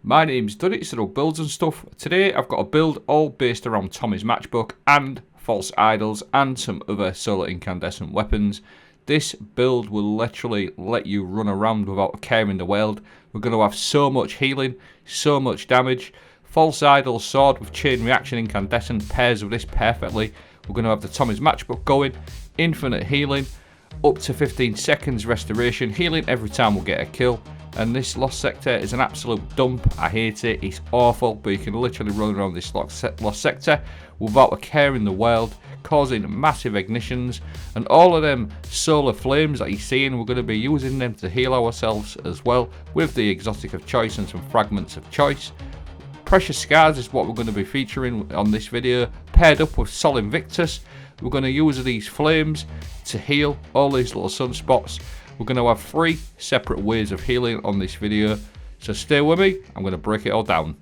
My name's Duddy, so builds and stuff. Today I've got a build all based around Tommy's Matchbook and false idols and some other solar incandescent weapons. This build will literally let you run around without a care in the world. We're going to have so much healing, so much damage. False idol sword with chain reaction incandescent pairs with this perfectly. We're going to have the Tommy's Matchbook going, infinite healing, up to 15 seconds restoration, healing every time we get a kill. And this lost sector is an absolute dump. I hate it, it's awful, but you can literally run around this lost sector without a care in the world, causing massive ignitions. And all of them solar flames that you're seeing, we're going to be using them to heal ourselves as well, with the exotic of choice and some fragments of choice. Precious Scars is what we're going to be featuring on this video, paired up with Sol Invictus. We're going to use these flames to heal all these little sunspots. We're going to have 3 separate ways of healing on this video, so stay with me, I'm going to break it all down.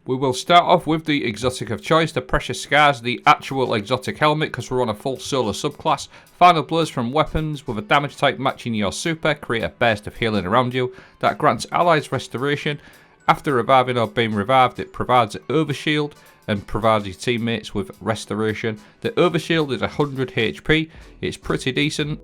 We will start off with the exotic of choice, the Precious Scars, the actual exotic helmet, because we're on a full solar subclass. Final blows from weapons with a damage type matching your super, create a burst of healing around you that grants allies restoration. After reviving or being revived, it provides an overshield and provides your teammates with restoration. The overshield is 100 HP, it's pretty decent.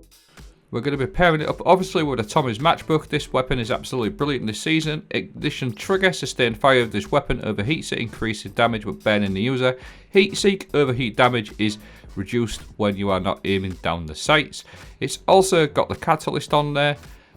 We're going to be pairing it up obviously with a Tommy's Matchbook. This weapon is absolutely brilliant this season. Ignition trigger, sustained fire of this weapon overheats it, increases damage with burning the user. Heat seek, overheat damage is reduced when you are not aiming down the sights. It's also got the catalyst on there.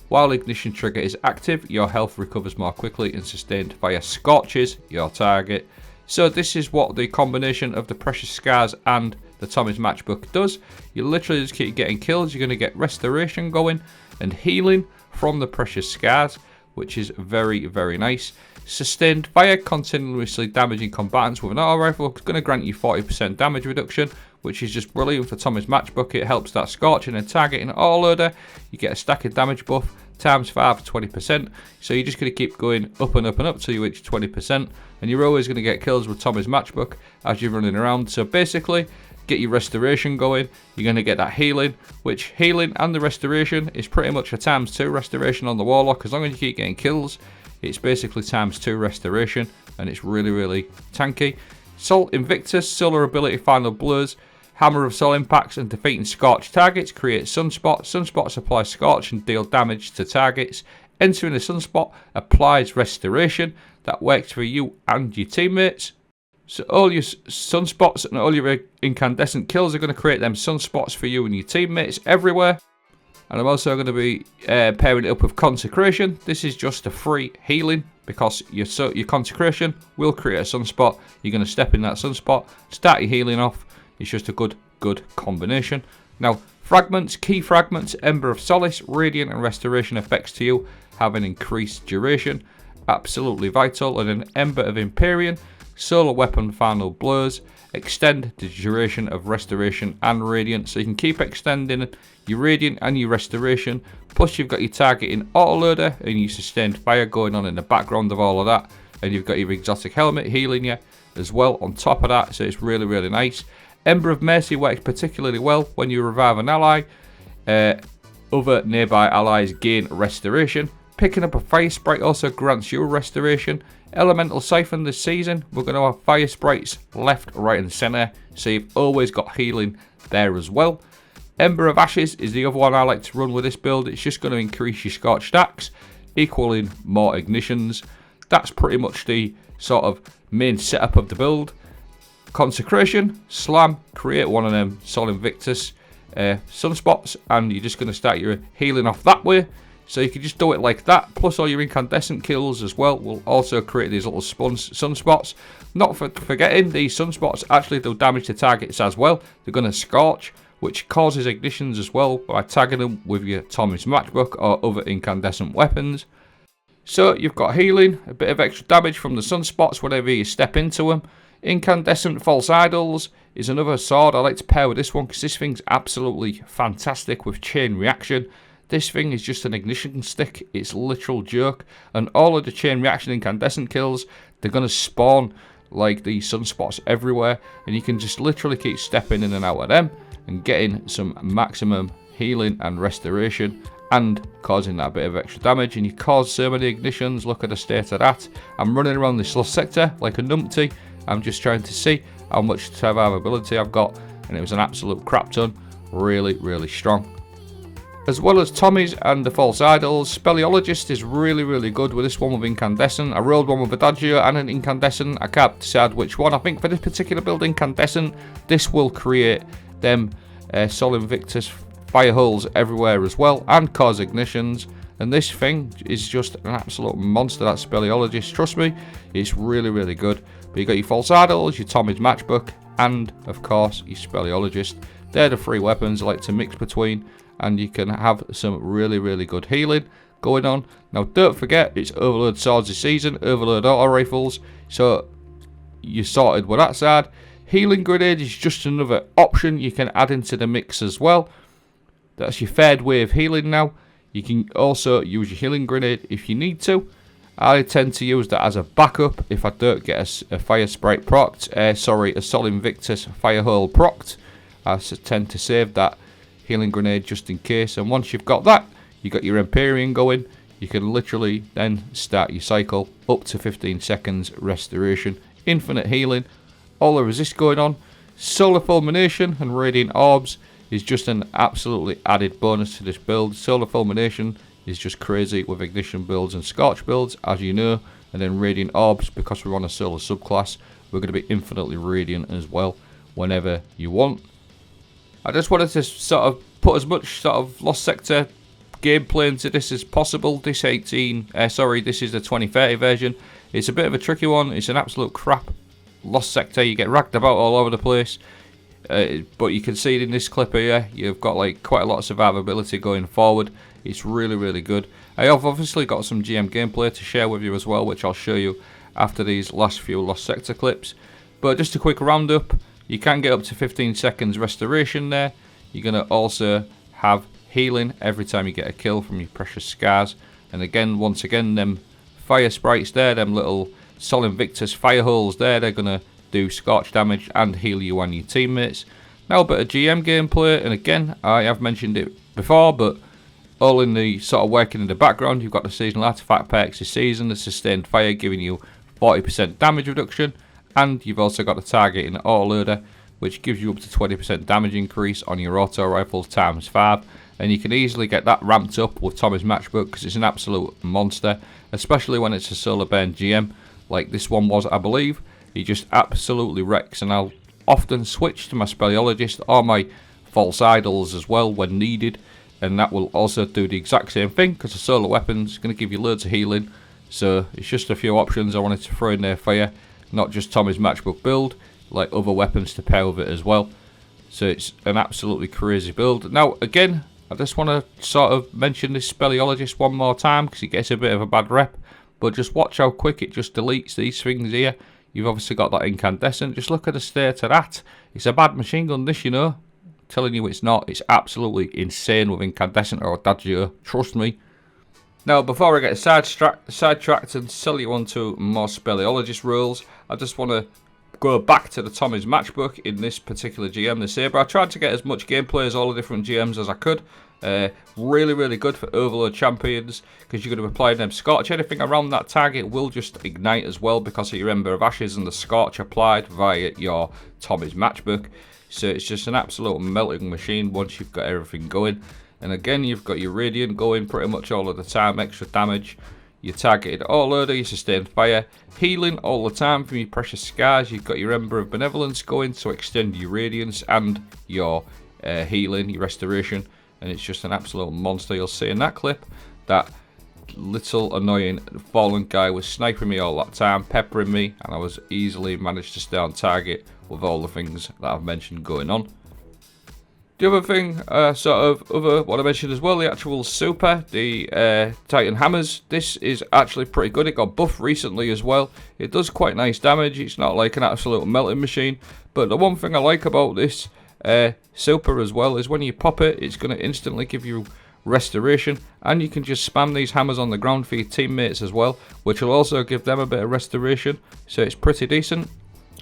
While ignition trigger is active, your health recovers more quickly and sustained fire scorches your target. So this is what the combination of the Precious Scars and the Tommy's Matchbook does. You literally just keep getting kills. You're going to get restoration going and healing from the Precious Scars, which is very, very nice. Sustained fire, continuously damaging combatants with an auto rifle. It's going to grant you 40% damage reduction, which is just brilliant for Tommy's Matchbook. It helps that scorching and targeting all loader. You get a stack of damage buff times 5 20%. So you're just going to keep going up and up and up till you reach 20%. And you're always going to get kills with Tommy's Matchbook as you're running around. So basically, get your restoration going. You're going to get that healing, which healing and the restoration is pretty much a ×2 restoration on the Warlock. As long as you keep getting kills, it's basically ×2 restoration, and it's really, really tanky. Sol Invictus, solar ability, final blows, hammer of soul impacts, and defeating scorch targets create sunspots. Sunspots apply scorch and deal damage to targets. Entering a sunspot applies restoration that works for you and your teammates. So all your sunspots and all your incandescent kills are going to create them sunspots for you and your teammates everywhere. And I'm also going to be pairing it up with consecration. This is just a free healing because your consecration will create a sunspot. You're going to step in that sunspot, start your healing off. It's just a good combination. Now, fragments, key fragments, Ember of Solace, radiant and restoration effects to you have an increased duration. Absolutely vital. And an Ember of Empyrean, solar weapon, final blows, extend the duration of restoration and radiant, so you can keep extending your radiant and your restoration. Plus you've got your targeting autoloader and your sustained fire going on in the background of all of that, and you've got your exotic helmet healing you as well on top of that, so it's really, really nice. Ember of Mercy works particularly well when you revive an ally. Other nearby allies gain restoration. Picking up a fire sprite also grants you restoration. Elemental Siphon this season, we're going to have fire sprites left, right and centre, so you've always got healing there as well. Ember of Ashes is the other one I like to run with this build. It's just going to increase your scorch stacks, equaling more ignitions. That's pretty much the sort of main setup of the build. Consecration, slam, create one of them Sol Invictus sunspots, and you're just going to start your healing off that way. So you can just do it like that, plus all your incandescent kills as well will also create these little sunspots. Not forgetting, these sunspots actually do damage to targets as well. They're going to scorch, which causes ignitions as well by tagging them with your Tommy's Matchbook or other incandescent weapons. So you've got healing, a bit of extra damage from the sunspots whenever you step into them. Incandescent False Idols is another sword I like to pair with this one because this thing's absolutely fantastic with chain reaction. This thing is just an ignition stick, it's a literal joke, and all of the chain reaction incandescent kills, they're going to spawn like these sunspots everywhere, and you can just literally keep stepping in and out of them and getting some maximum healing and restoration and causing that bit of extra damage. And you cause so many ignitions. Look at the state of that. I'm running around this lost sector like a numpty. I'm just trying to see how much survivability I've got, and it was an absolute crap ton. Really, really strong. As well as Tommy's and the false idols, Speleologist is really, really good with this one with incandescent. I rolled one with Adagio and an incandescent. I can't decide which one. I think for this particular build, incandescent, this will create them Sol Invictus fire holes everywhere as well and cause ignitions. And this thing is just an absolute monster, that Speleologist. Trust me, it's really, really good. But you got your false idols, your Tommy's Matchbook, and of course your Speleologist. They're the three weapons I like to mix between, and you can have some really, really good healing going on. Now don't forget, it's Overload Swords this season, Overload Auto Rifles, so you're sorted with that side. Healing Grenade is just another option you can add into the mix as well. That's your third way of healing now. You can also use your Healing Grenade if you need to. I tend to use that as a backup if I don't get a Fire Sprite procced, a Sol Invictus Fire Hole procced. I tend to save that Healing Grenade just in case, and once you've got that, you got your Empyrean going. You can literally then start your cycle up to 15 seconds restoration, infinite healing, all the resist going on. Solar Fulmination and Radiant Orbs is just an absolutely added bonus to this build. Solar Fulmination is just crazy with ignition builds and scorch builds, as you know, and then Radiant Orbs, because we're on a solar subclass, we're going to be infinitely radiant as well whenever you want. I just wanted to sort of put as much sort of Lost Sector gameplay into this as possible. This is the 2030 version. It's a bit of a tricky one. It's an absolute crap Lost Sector. You get ragged about all over the place. But you can see it in this clip here. You've got like quite a lot of survivability going forward. It's really, really good. I have obviously got some GM gameplay to share with you as well, which I'll show you after these last few Lost Sector clips. But just a quick roundup. You can get up to 15 seconds restoration there. You're going to also have healing every time you get a kill from your precious scars. And again, once again, them fire sprites there, them little Sol Invictus fire holes there, they're going to do scorch damage and heal you and your teammates. Now a bit of GM gameplay, and again, I have mentioned it before, but all in the sort of working in the background. You've got the seasonal artifact perks this season, the sustained fire giving you 40% damage reduction. And you've also got the targeting autoloader, which gives you up to 20% damage increase on your auto rifles ×5. And you can easily get that ramped up with Tommy's Matchbook because it's an absolute monster, especially when it's a solar burn GM like this one was, I believe. He just absolutely wrecks, and I'll often switch to my Speleologist or my false idols as well when needed, and that will also do the exact same thing because the solar weapon's going to give you loads of healing. So it's just a few options I wanted to throw in there for you. Not just Tommy's Matchbook build, like other weapons to pair with it as well. So it's an absolutely crazy build. Now again, I just want to sort of mention this Speleologist one more time because it gets a bit of a bad rep. But just watch how quick it just deletes these things here. You've obviously got that incandescent. Just look at the state of that. It's a bad machine gun, this, you know. I'm telling you it's not. It's absolutely insane with incandescent or Adagio. Trust me. Now, before I get sidetracked and sell you onto more Speleologist rules, I just want to go back to the Tommy's Matchbook in this particular GM, the Sabre. I tried to get as much gameplay as all the different GMs as I could. Really, really good for Overload champions because you're going to be applying them Scorch. Anything around that target will just ignite as well because of your Ember of Ashes and the Scorch applied via your Tommy's Matchbook. So it's just an absolute melting machine once you've got everything going. And again, you've got your Radiant going pretty much all of the time, extra damage. Your targeted autoloader, your sustained fire, healing all the time from your precious scars. You've got your Ember of Benevolence going to extend your radiance and your healing, your restoration. And it's just an absolute monster. You'll see in that clip that little annoying fallen guy was sniping me all that time, peppering me, and I was easily managed to stay on target with all the things that I've mentioned going on. The other thing, what I mentioned as well, the actual super, the Titan Hammers, this is actually pretty good. It got buffed recently as well. It does quite nice damage. It's not like an absolute melting machine. But the one thing I like about this super as well is when you pop it, it's going to instantly give you restoration. And you can just spam these hammers on the ground for your teammates as well, which will also give them a bit of restoration. So it's pretty decent.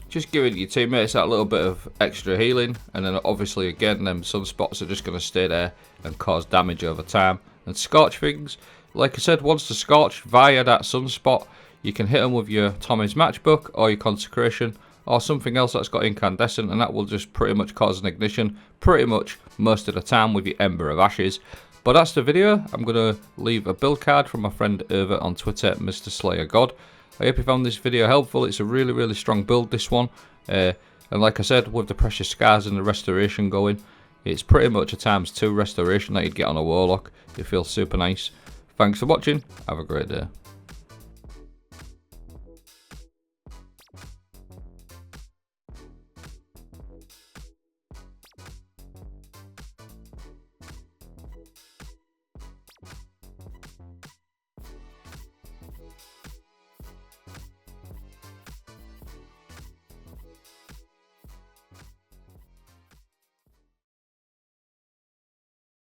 Just giving your teammates that little bit of extra healing, and then obviously again them sunspots are just going to stay there and cause damage over time and scorch things. Like I said, once they're scorched via that sunspot, you can hit them with your Tommy's Matchbook or your Consecration or something else that's got incandescent, and that will just pretty much cause an ignition pretty much most of the time with your Ember of Ashes. But that's the video. I'm going to leave a build card from my friend over on Twitter, Mr. Slayer God. I hope you found this video helpful. It's a really strong build, this one. And like I said, with the precious scars and the restoration going, it's pretty much a ×2 restoration that you'd get on a Warlock. It feels super nice. Thanks for watching. Have a great day.